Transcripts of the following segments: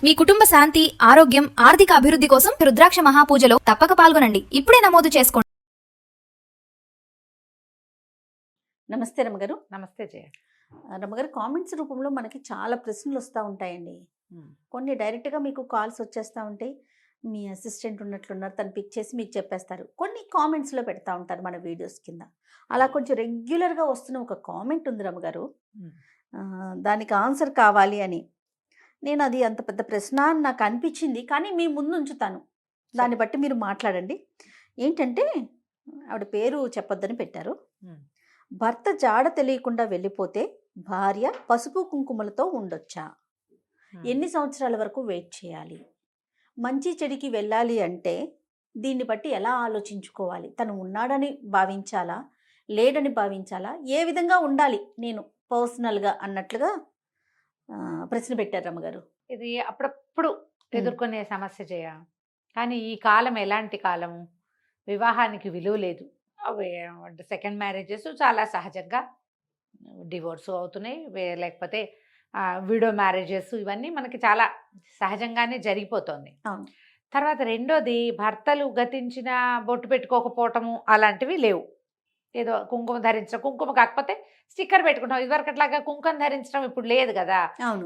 మీ కుటుంబ శాంతి, ఆరోగ్యం, ఆర్థిక అభివృద్ధి కోసం రుద్రాక్ష మహాపూజలో తప్పక పాల్గొనండి. ఇప్పుడే నమోదు చేసుకోండి. నమస్తే రమ్మగారు. నమస్తే జయ. రమ్మగారు, కామెంట్స్ రూపంలో మనకి చాలా ప్రశ్నలు వస్తూ ఉంటాయండి. కొన్ని డైరెక్ట్గా మీకు కాల్స్ వచ్చేస్తూ ఉంటాయి. మీ అసిస్టెంట్ ఉన్నట్లున్నారు, తను పిక్ చేసి మీకు చెప్పేస్తారు. కొన్ని కామెంట్స్లో పెడతా ఉంటారు మన వీడియోస్ కింద. అలా కొంచెం రెగ్యులర్గా వస్తున్న ఒక కామెంట్ ఉంది రమ్మగారు, దానికి ఆన్సర్ కావాలి అని. నేను అది అంత పెద్ద ప్రశ్న అని నాకు అనిపించింది, కానీ మీ ముందు ఉంచుతాను, దాన్ని బట్టి మీరు మాట్లాడండి. ఏంటంటే ఆవిడ పేరు చెప్పొద్దని పెట్టారు. భర్త జాడ తెలియకుండా వెళ్ళిపోతే భార్య పసుపు కుంకుమలతో ఉండొచ్చా? ఎన్ని సంవత్సరాల వరకు వెయిట్ చేయాలి? మంచి చెడికి వెళ్ళాలి అంటే దీన్ని బట్టి ఎలా ఆలోచించుకోవాలి? తను ఉన్నాడని భావించాలా, లేడని భావించాలా, ఏ విధంగా ఉండాలి నేను పర్సనల్గా అన్నట్లుగా ప్రశ్న పెట్టారు రమ్మగారు. ఇది అప్పుడప్పుడు ఎదుర్కొనే సమస్య జయ. కానీ ఈ కాలం ఎలాంటి కాలము? వివాహానికి విలువ లేదు. సెకండ్ మ్యారేజెస్ చాలా సహజంగా డివోర్స్ అవుతున్నాయి, లేకపోతే విడో మ్యారేజెస్, ఇవన్నీ మనకి చాలా సహజంగానే జరిగిపోతుంది. తర్వాత రెండోది, భర్తలు గతించిన బొట్టు పెట్టుకోకపోవటము అలాంటివి లేవు. ఏదో కుంకుమ ధరించడం, కుంకుమ కాకపోతే స్టిక్కర్ పెట్టుకుంటాం. ఇదివరకట్లాగా కుంకుమ ధరించడం ఇప్పుడు లేదు కదా.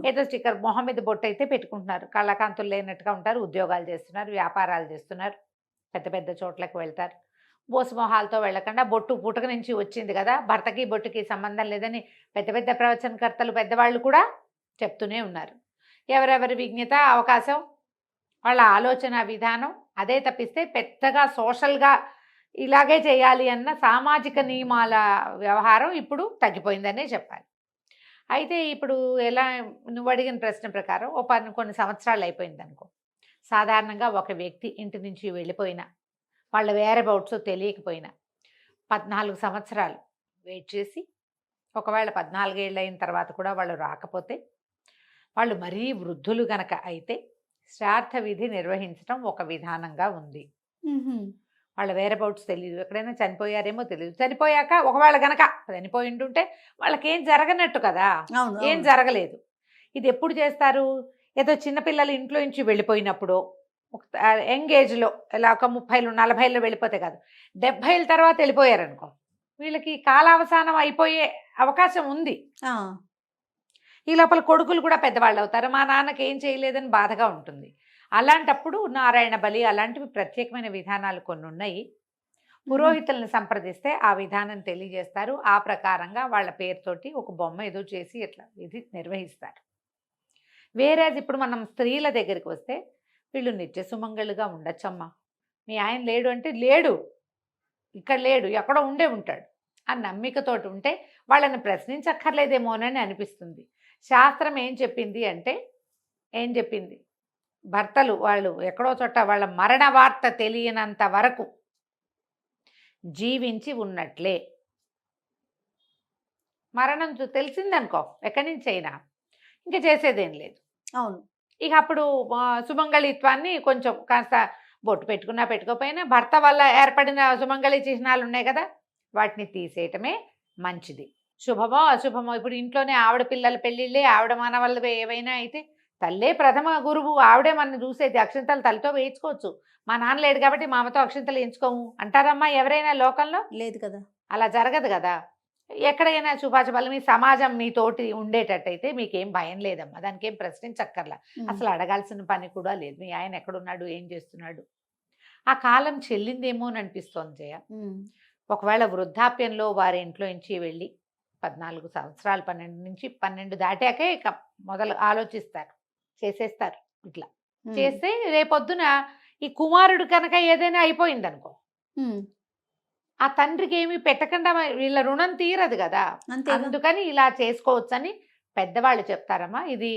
ఏదో స్టిక్కర్, మొహం మీద బొట్టు అయితే పెట్టుకుంటున్నారు. కళ్ళకాంతులు లేనట్టుగా ఉంటారు, ఉద్యోగాలు చేస్తున్నారు, వ్యాపారాలు చేస్తున్నారు, పెద్ద పెద్ద చోట్లకు వెళ్తారు. బోసు మొహాలతో వెళ్ళకుండా బొట్టు పుట్టుక నుంచి వచ్చింది కదా, భర్తకి బొట్టుకి సంబంధం లేదని పెద్ద పెద్ద ప్రవచనకర్తలు పెద్దవాళ్ళు కూడా చెప్తూనే ఉన్నారు. ఎవరెవరి విజ్ఞత, అవకాశం, వాళ్ళ ఆలోచన విధానం అదే తప్పిస్తే పెద్దగా సోషల్గా ఇలాగే చేయాలి అన్న సామాజిక నియమాల వ్యవహారం ఇప్పుడు తగ్గిపోయిందనే చెప్పాలి. అయితే ఇప్పుడు ఎలా, నువ్వు అడిగిన ప్రశ్న ప్రకారం కొన్ని సంవత్సరాలు అయిపోయింది అనుకో, సాధారణంగా ఒక వ్యక్తి ఇంటి నుంచి వెళ్ళిపోయినా, వాళ్ళ వేరబౌట్స్ తెలియకపోయినా 14 సంవత్సరాలు వెయిట్ చేసి, ఒకవేళ 14 ఏళ్ళు అయిన తర్వాత కూడా వాళ్ళు రాకపోతే, వాళ్ళు మరీ వృద్ధులు గనక అయితే శ్రాద్ధ విధి నిర్వహించడం ఒక విధానంగా ఉంది. వాళ్ళ వేరబౌట్స్ తెలియదు, ఎక్కడైనా చనిపోయారేమో తెలియదు. చనిపోయాక ఒకవేళ గనక చనిపోయి ఉంటుంటే వాళ్ళకేం జరగనట్టు కదా, ఏం జరగలేదు. ఇది ఎప్పుడు చేస్తారు? ఏదో చిన్నపిల్లలు ఇంట్లో నుంచి వెళ్ళిపోయినప్పుడు, యంగ్ ఏజ్లో ఇలా ఒక 30, 40 వెళ్ళిపోతే కాదు, 70 తర్వాత వెళ్ళిపోయారనుకో, వీళ్ళకి కాలావసానం అయిపోయే అవకాశం ఉంది. ఈ లోపల కొడుకులు కూడా పెద్దవాళ్ళు అవుతారు, మా నాన్నకి ఏం చేయలేదని బాధగా ఉంటుంది. అలాంటప్పుడు నారాయణ బలి అలాంటివి ప్రత్యేకమైన విధానాలు కొన్ని ఉన్నాయి. పురోహితులను సంప్రదిస్తే ఆ విధానం తెలియజేస్తారు. ఆ ప్రకారంగా వాళ్ళ పేరుతోటి ఒక బొమ్మ ఏదో చేసి ఇట్లా ఇది నిర్వహిస్తారు. వేరే ఇప్పుడు మనం స్త్రీల దగ్గరికి వస్తే, వీళ్ళు నిత్య సుమంగళుగా ఉండొచ్చమ్మా, మీ ఆయన లేడు అంటే లేడు, ఇక్కడ లేడు, ఎక్కడో ఉంటాడు ఆ నమ్మికతోటి ఉంటే వాళ్ళని ప్రశ్నించక్కర్లేదేమోనని అనిపిస్తుంది. శాస్త్రం ఏం చెప్పింది అంటే, ఏం చెప్పింది, భర్తలు వాళ్ళు ఎక్కడో చోట వాళ్ళ మరణ వార్త తెలియనంత వరకు జీవించి ఉన్నట్లే. మరణం తెలిసిందనుకో ఎక్కడి నుంచి అయినా ఇంకా చేసేదేం లేదు. అవును. ఇక అప్పుడు సుమంగళిత్వాన్ని కొంచెం కాస్త బొట్టు పెట్టుకున్నా పెట్టుకోకపోయినా భర్త వల్ల ఏర్పడిన సుమంగళి చిహ్నాలు ఉన్నాయి కదా, వాటిని తీసేయటమే మంచిది. శుభమో అశుభమో, ఇప్పుడు ఇంట్లోనే ఆవిడ పిల్లల పెళ్ళిళ్ళే, ఆవిడ మన వల్ల ఏవైనా అయితే తల్లే ప్రథమ గురువు, ఆవిడే మన చూసేది. అక్షింతలు తలతో వేయించుకోవచ్చు, మా నాన్న లేడు కాబట్టి మామతో అక్షింతలు వేయించుకోము అంటారమ్మా ఎవరైనా లోకంలో? లేదు కదా, అలా జరగదు కదా. ఎక్కడైనా శుభాశుభాలు మీ సమాజం మీతోటి ఉండేటట్టయితే మీకేం భయం లేదమ్మా, దానికి ఏం ప్రశ్నించక్కర్లా, అసలు అడగాల్సిన పని కూడా లేదు. మీ ఆయన ఎక్కడున్నాడు, ఏం చేస్తున్నాడు, ఆ కాలం చెల్లిందేమో అని అనిపిస్తోంది జయ. ఒకవేళ వృద్ధాప్యంలో వారి ఇంట్లో నుంచి వెళ్ళి 14 సంవత్సరాలు, 12 నుంచి 12 దాటాకే ఇక మొదలు ఆలోచిస్తారు, చేసేస్తారు. ఇట్లా చేస్తే రేపొద్దున ఈ కుమారుడు కనుక ఏదైనా అయిపోయింది అనుకో, ఆ తండ్రికి ఏమి పెట్టకుండా వీళ్ళ రుణం తీరదు కదా. అందుకని ఇలా చేసుకోవచ్చని పెద్దవాళ్ళు చెప్తారమ్మా. ఇది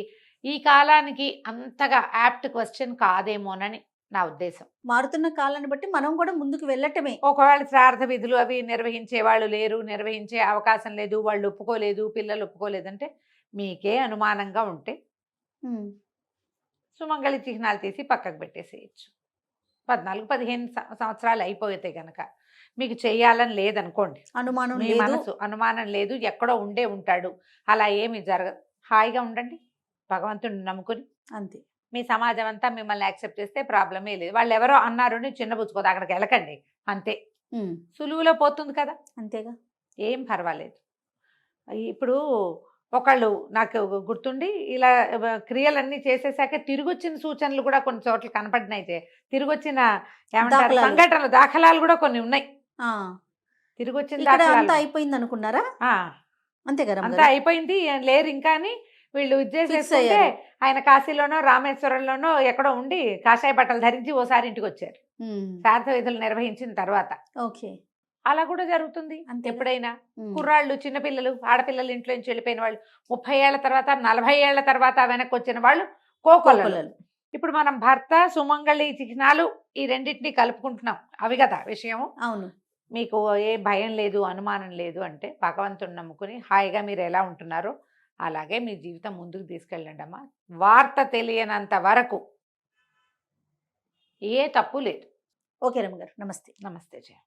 ఈ కాలానికి అంతగా యాప్ట్ క్వశ్చన్ కాదేమోనని నా ఉద్దేశం. మారుతున్న కాలాన్ని బట్టి మనం కూడా ముందుకు వెళ్ళటమే. ఒకవేళ శ్రాద్ధ విధులు అవి నిర్వహించే వాళ్ళు లేరు, నిర్వహించే అవకాశం లేదు, వాళ్ళు ఒప్పుకోలేదు, పిల్లలు ఒప్పుకోలేదంటే, మీకే అనుమానంగా ఉంటే సుమంగళి చిహ్నాలు తీసి పక్కకు పెట్టేసేయచ్చు. 14, 15 సంవత్సరాలు అయిపోతే కనుక మీకు చేయాలని లేదనుకోండి, మీ మనసు అనుమానం లేదు, ఎక్కడో ఉంటాడు, అలా ఏమి జరగదు, హాయిగా ఉండండి, భగవంతుడిని నమ్ముకుని. అంతే. మీ సమాజం అంతా మిమ్మల్ని యాక్సెప్ట్ చేస్తే ప్రాబ్లమే లేదు. వాళ్ళు ఎవరో అన్నారు అని చిన్నబుచ్చుకోదు, అక్కడికి వెళ్ళకండి అంతే. ఉమ్, సులువులో పోతుంది కదా, అంతేగా. ఏం పర్వాలేదు. ఇప్పుడు ఒకళ్ళు నాకు గుర్తుండి ఇలా క్రియలన్నీ చేసేసాక తిరిగొచ్చిన సూచనలు కూడా కొన్ని చోట్ల కనపడినాయి. తిరిగొచ్చిన ఏమంటారు దాఖలాలు. సంఘటనలు, దాఖలాలు కూడా కొన్ని ఉన్నాయి. ఆ, తిరిగొచ్చిన ఇక్కడ అంతా దాఖలాలు. అయిపోయింది అనుకున్నారా? ఆ, అంతే కదా అంతా అయిపోయింది, ఏం లేరు ఇంకా అని వీళ్ళు ఇది చేసేస్తుంటే అయ్యారు. ఆయన కాశీలోనో రామేశ్వరంలోనో ఎక్కడో ఉండి కాషాయ బట్టలు ధరించి ఓసారి ఇంటికి వచ్చారు శ్రాద్ధ విధులు నిర్వహించిన తర్వాత. ఓకే. అలా కూడా జరుగుతుంది అంతే. ఎప్పుడైనా. కుర్రాళ్ళు, చిన్నపిల్లలు, ఆడపిల్లలు ఇంట్లో నుంచి వెళ్ళిపోయిన వాళ్ళు 30 ఏళ్ల తర్వాత 40 ఏళ్ల తర్వాత వెనక్కి వచ్చిన వాళ్ళు కోకొల్లలు. కోకొల్లలు. ఇప్పుడు మనం భర్త, సుమంగళి చిహ్నాలు ఈ రెండింటినీ కలుపుకుంటున్నాం, అవి కదా విషయం. అవును. మీకు ఏ భయం లేదు, అనుమానం లేదు అంటే భగవంతుని నమ్ముకుని హాయిగా మీరు ఎలా ఉంటున్నారో అలాగే మీ జీవితం ముందుకు తీసుకెళ్ళండి అమ్మా. వార్త తెలియనంత వరకు ఏ తప్పు లేదు. ఓకే రమ్య గారు, నమస్తే. నమస్తే జయ.